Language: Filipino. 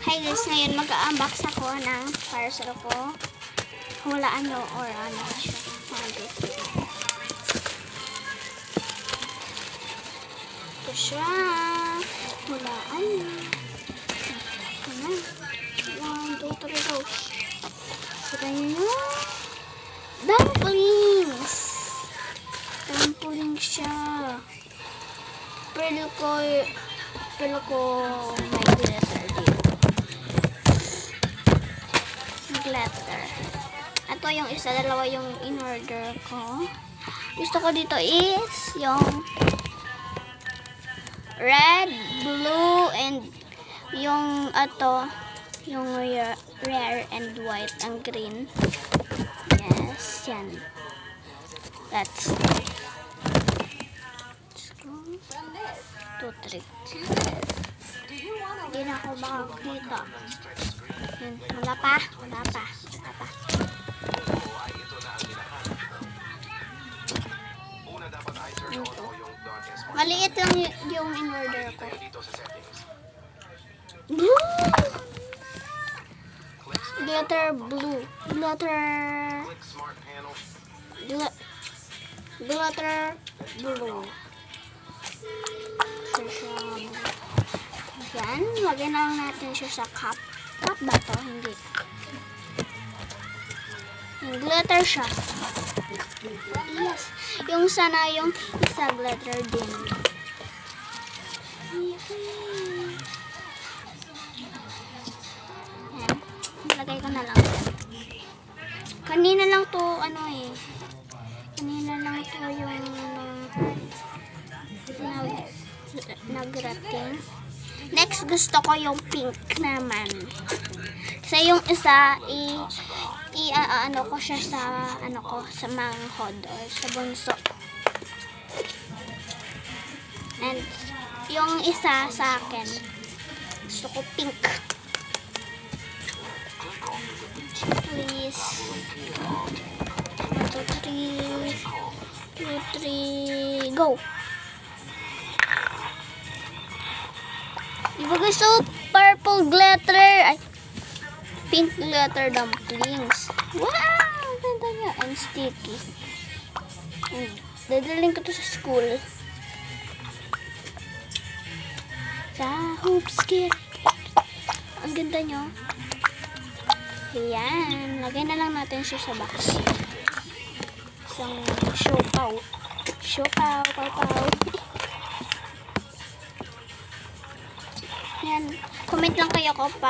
Hi guys, ngayon mag-unbox ako ng parcel ko. Hulaan nyo or ano siya. Ito siya. Hulaan nyo. Ano? 1, 2, 3, go. Kita nyo. Dumplings! Dumplings siya. Pero ko may glitter dito. Glitter. Ito yung isa, dalawa yung in-order ko. Gusto ko dito is yung red, blue, and yung yung rare and white, ang green. Yes, yan. Let's go. 2, 3. Hindi na ako makakita. Yan. Wala pa. Ito. Maliit lang yung in-order ko. Blue! Glitter blue. Glitter blue. Yan. Lagyan na lang natin siya sa cup. Cup ba to? Hindi. Yung glitter siya. Yes. Yung sana yung isa glitter din. Yan. Lagay ko na lang. Kanina lang to kanina lang to yung nagrating. Next, gusto ko yung pink naman. Kasi yung isa, ano ko siya sa, sa manghod or sa bunso. And, yung isa sa akin, gusto ko pink. Please. 1, 2, 3, go! Ibagay so purple glitter. Ay, pink glitter dumplings. Wow! Ganda niya. And sticky. Dadaling ko to sa school. Sa hoops kit. Ang ganda niyo. Ayan. Lagay na lang natin siya sa box. Isang siopaw. Pow. Yan. Comment lang kayo ko pa